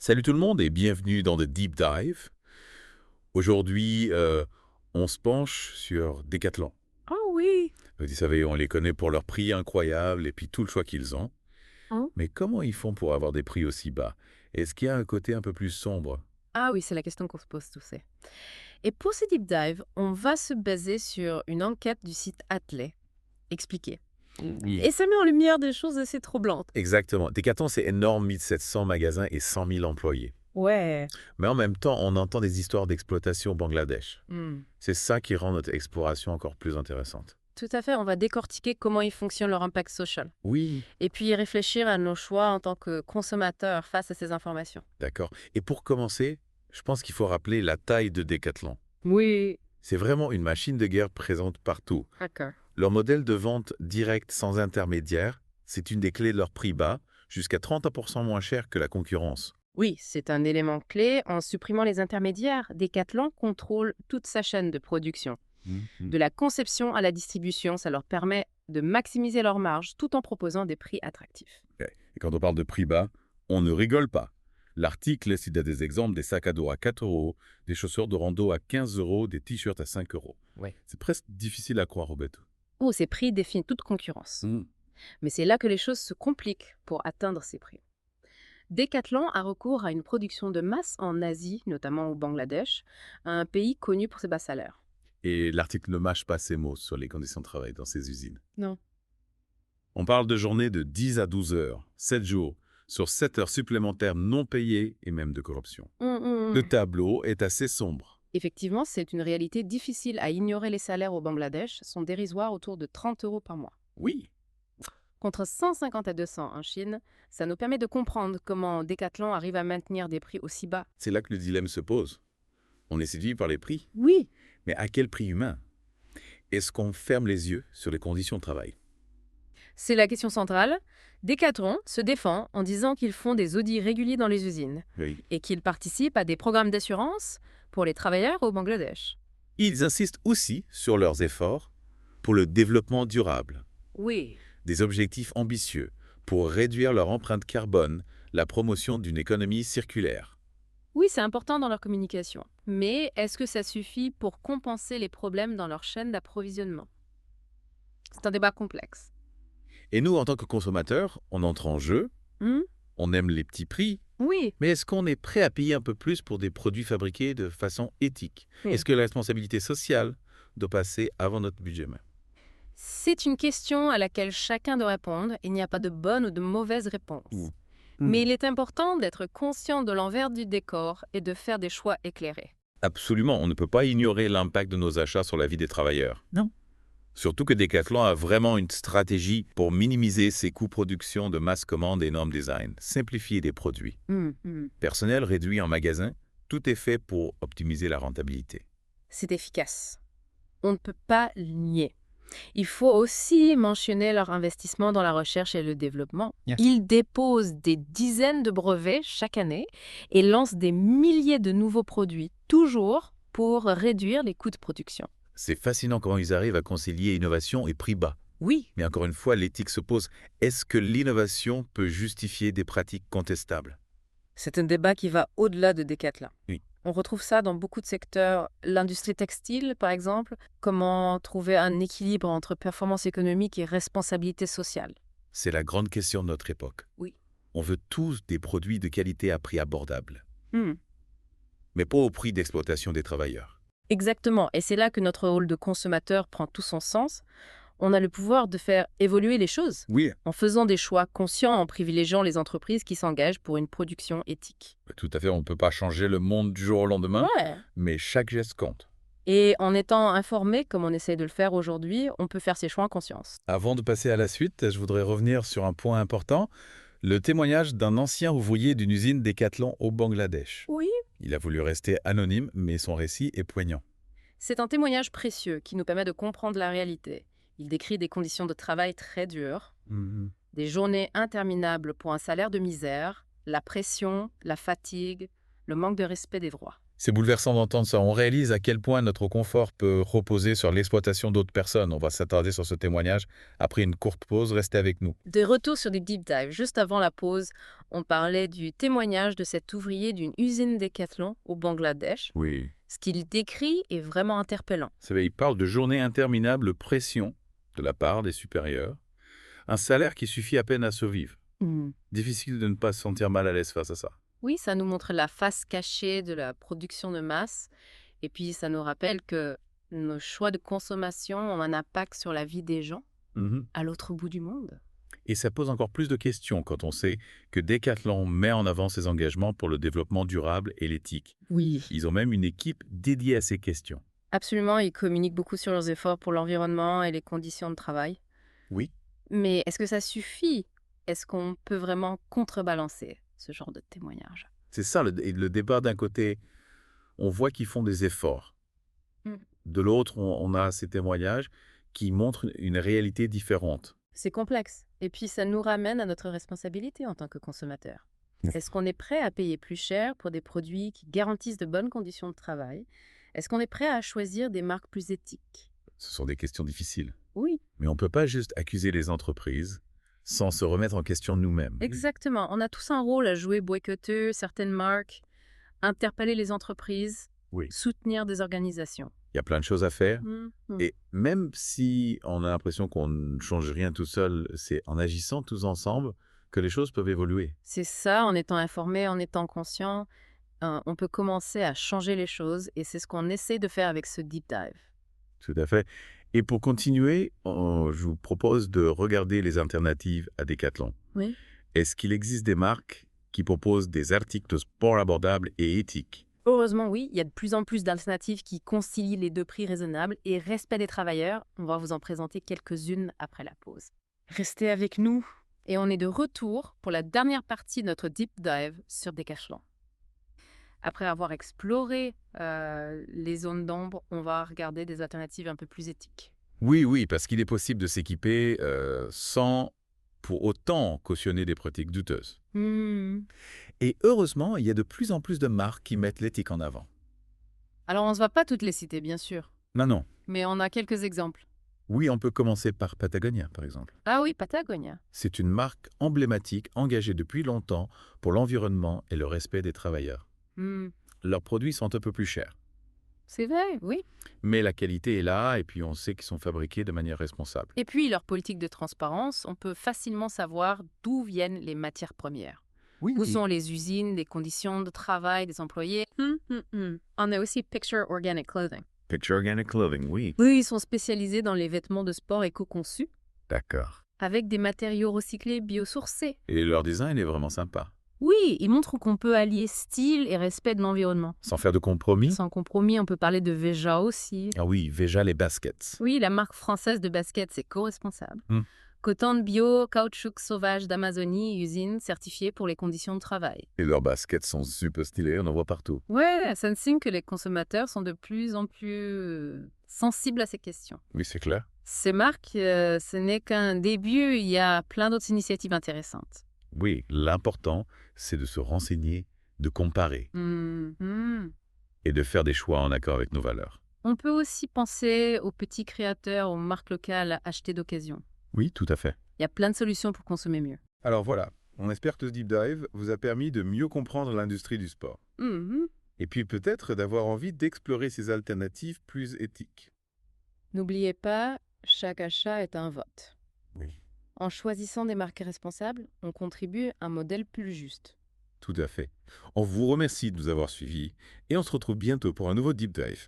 Salut tout le monde et bienvenue dans The Deep Dive. Aujourd'hui, on se penche sur Decathlon. Oh oui! Vous savez, on les connaît pour leurs prix incroyables et puis tout le choix qu'ils ont. Hein? Mais comment ils font pour avoir des prix aussi bas? Est-ce qu'il y a un côté un peu plus sombre? Ah oui, c'est la question qu'on se pose tous. Et pour ce deep dive, on va se baser sur une enquête du site Atlet. Expliqué. Oui. Et ça met en lumière des choses assez troublantes. Exactement. Decathlon, c'est énorme, 1700 magasins et 100 000 employés. Ouais. Mais en même temps, on entend des histoires d'exploitation au Bangladesh. Hmm. C'est ça qui rend notre exploration encore plus intéressante. Tout à fait, on va décortiquer comment ils fonctionnent leur impact social. Oui. Et puis réfléchir à nos choix en tant que consommateurs face à ces informations. D'accord. Et pour commencer, je pense qu'il faut rappeler la taille de Decathlon. Oui. C'est vraiment une machine de guerre présente partout. D'accord. Leur modèle de vente direct sans intermédiaire, c'est une des clés de leur prix bas, jusqu'à 30% moins cher que la concurrence. Oui, c'est un élément clé. En supprimant les intermédiaires, Decathlon contrôle toute sa chaîne de production. De la conception à la distribution, ça leur permet de maximiser leurs marges tout en proposant des prix attractifs. Ok. Et quand on parle de prix bas, on ne rigole pas. L'article cite des exemples des sacs à dos à 4 euros, des chaussures de rando à 15 euros, des t-shirts à 5 euros. Ouais. C'est presque difficile à croire, Roberto. Oh, ces prix défient toute concurrence. Mais c'est là que les choses se compliquent pour atteindre ces prix. Decathlon a recours à une production de masse en Asie, notamment au Bangladesh, un pays connu pour ses bas salaires. Et l'article ne mâche pas ses mots sur les conditions de travail dans ces usines. Non. On parle de journées de 10 à 12 heures, 7 jours, sur 7 heures supplémentaires non payées et même de corruption. Le tableau est assez sombre. Effectivement, c'est une réalité difficile à ignorer. Les salaires au Bangladesh sont dérisoires autour de 30 euros par mois. Oui, Contre 150 à 200 en Chine, ça nous permet de comprendre comment Decathlon arrive à maintenir des prix aussi bas. c'est là que le dilemme se pose. On est séduit par les prix, Oui. mais à quel prix humain? Est-ce qu'on ferme les yeux sur les conditions de travail? C'est la question centrale. Decathlon se défend en disant qu'ils font des audits réguliers dans les usines Oui. et qu'ils participent à des programmes d'assurance pour les travailleurs au Bangladesh. Ils insistent aussi sur leurs efforts pour le développement durable, Oui. des objectifs ambitieux pour réduire leur empreinte carbone, la promotion d'une économie circulaire. Oui, c'est important dans leur communication. Mais est-ce que ça suffit pour compenser les problèmes dans leur chaîne d'approvisionnement? C'est un débat complexe. Et nous, en tant que consommateurs, on entre en jeu, Hmm? on aime les petits prix, Oui. mais est-ce qu'on est prêt à payer un peu plus pour des produits fabriqués de façon éthique? Oui. Est-ce que la responsabilité sociale doit passer avant notre budget même? C'est une question à laquelle chacun doit répondre. Il n'y a pas de bonne ou de mauvaise réponse. Mais il est important d'être conscient de l'envers du décor et de faire des choix éclairés. Absolument, on ne peut pas ignorer l'impact de nos achats sur la vie des travailleurs. Non. Surtout que Decathlon a vraiment une stratégie pour minimiser ses coûts production de masse commande et normes design, simplifier des produits. Personnel réduit en magasin, tout est fait pour optimiser la rentabilité. C'est efficace. On ne peut pas le nier. Il faut aussi mentionner leur investissement dans la recherche et le développement. Yes. Ils déposent des dizaines de brevets chaque année et lancent des milliers de nouveaux produits, toujours pour réduire les coûts de production. C'est fascinant comment ils arrivent à concilier innovation et prix bas. Oui. Mais encore une fois, l'éthique se pose. Est-ce que l'innovation peut justifier des pratiques contestables? C'est un débat qui va au-delà de Decathlon. Oui. On retrouve ça dans beaucoup de secteurs. L'industrie textile, par exemple. Comment trouver un équilibre entre performance économique et responsabilité sociale? C'est la grande question de notre époque. Oui. On veut tous des produits de qualité à prix abordable, Hmm. mais pas au prix d'exploitation des travailleurs. Exactement. Et c'est là que notre rôle de consommateur prend tout son sens. On a le pouvoir de faire évoluer les choses Oui, en faisant des choix conscients, en privilégiant les entreprises qui s'engagent pour une production éthique. tout à fait, on ne peut pas changer le monde du jour au lendemain, Ouais. mais chaque geste compte. Et en étant informé, comme on essaye de le faire aujourd'hui, on peut faire ses choix en conscience. Avant de passer à la suite, je voudrais revenir sur un point important, le témoignage d'un ancien ouvrier d'une usine Decathlon au Bangladesh. Oui. Il a voulu rester anonyme, mais son récit est poignant. C'est un témoignage précieux qui nous permet de comprendre la réalité. Il décrit des conditions de travail très dures, des journées interminables pour un salaire de misère, la pression, la fatigue, le manque de respect des droits. C'est bouleversant d'entendre ça. On réalise à quel point notre confort peut reposer sur l'exploitation d'autres personnes. On va s'attarder sur ce témoignage après une courte pause. Restez avec nous. De retour sur des deep dives, juste avant la pause, on parlait du témoignage de cet ouvrier d'une usine Decathlon au Bangladesh. Oui. Ce qu'il décrit est vraiment interpellant. Vous savez, il parle de journées interminables de pression de la part des supérieurs, un salaire qui suffit à peine à survivre. Difficile de ne pas se sentir mal à l'aise face à ça. Oui, ça nous montre la face cachée de la production de masse. Et puis, ça nous rappelle que nos choix de consommation ont un impact sur la vie des gens à l'autre bout du monde. Et ça pose encore plus de questions quand on sait que Decathlon met en avant ses engagements pour le développement durable et l'éthique. Oui. Ils ont même une équipe dédiée à ces questions. Absolument, ils communiquent beaucoup sur leurs efforts pour l'environnement et les conditions de travail. Oui. Mais est-ce que ça suffit? Est-ce qu'on peut vraiment contrebalancer ce genre de témoignage? C'est ça le débat. D'un côté, on voit qu'ils font des efforts. De l'autre, on a ces témoignages qui montrent une réalité différente. C'est complexe. Et puis, ça nous ramène à notre responsabilité en tant que consommateur. Est-ce qu'on est prêt à payer plus cher pour des produits qui garantissent de bonnes conditions de travail? Est-ce qu'on est prêt à choisir des marques plus éthiques? Ce sont des questions difficiles. Oui. Mais on ne peut pas juste accuser les entreprises sans se remettre en question nous-mêmes. Exactement. On a tous un rôle à jouer, boycotter certaines marques, interpeller les entreprises, soutenir des organisations. Il y a plein de choses à faire. Et même si on a l'impression qu'on ne change rien tout seul, c'est en agissant tous ensemble que les choses peuvent évoluer. C'est ça, en étant informé, en étant conscient, on peut commencer à changer les choses et c'est ce qu'on essaie de faire avec ce deep dive. Tout à fait. Et pour continuer, je vous propose de regarder les alternatives à Decathlon. Oui. Est-ce qu'il existe des marques qui proposent des articles de sport abordables et éthiques? Heureusement, oui, il y a de plus en plus d'alternatives qui concilient les deux prix raisonnables et respect des travailleurs. On va vous en présenter quelques-unes après la pause. Restez avec nous et on est de retour pour la dernière partie de notre deep dive sur Decathlon. Après avoir exploré les zones d'ombre, on va regarder des alternatives un peu plus éthiques. Oui, parce qu'il est possible de s'équiper sans pour autant cautionner des pratiques douteuses. Et heureusement, il y a de plus en plus de marques qui mettent l'éthique en avant. Alors, on ne va pas toutes les citer, bien sûr. Non. Mais on a quelques exemples. Oui, on peut commencer par Patagonia, par exemple. Ah oui, Patagonia. C'est une marque emblématique engagée depuis longtemps pour l'environnement et le respect des travailleurs. Leurs produits sont un peu plus chers. C'est vrai, oui. Mais la qualité est là et puis on sait qu'ils sont fabriqués de manière responsable. Et puis, leur politique de transparence, on peut facilement savoir d'où viennent les matières premières. Où sont les usines, les conditions de travail des employés. On a aussi Picture Organic Clothing. Picture Organic Clothing, oui. Oui, ils sont spécialisés dans les vêtements de sport éco-conçus. D'accord. Avec des matériaux recyclés biosourcés. Et leur design est vraiment sympa. Oui, ils montrent qu'on peut allier style et respect de l'environnement. Sans faire de compromis? Sans compromis, on peut parler de Veja aussi. Ah oui, Veja les baskets. Oui, la marque française de baskets, c'est co-responsable. Coton de bio, caoutchouc sauvage d'Amazonie, usine certifiée pour les conditions de travail. Et leurs baskets sont super stylées, on en voit partout. Ouais, ça signe que les consommateurs sont de plus en plus sensibles à ces questions. Oui, c'est clair. Ces marques, ce n'est qu'un début, il y a plein d'autres initiatives intéressantes. Oui, l'important, c'est de se renseigner, de comparer et de faire des choix en accord avec nos valeurs. On peut aussi penser aux petits créateurs, aux marques locales achetées d'occasion. Oui, tout à fait. Il y a plein de solutions pour consommer mieux. Alors voilà, on espère que ce deep dive vous a permis de mieux comprendre l'industrie du sport. Et puis peut-être d'avoir envie d'explorer ces alternatives plus éthiques. N'oubliez pas, chaque achat est un vote. Oui. En choisissant des marques responsables, on contribue à un modèle plus juste. Tout à fait. On vous remercie de nous avoir suivis et on se retrouve bientôt pour un nouveau deep dive.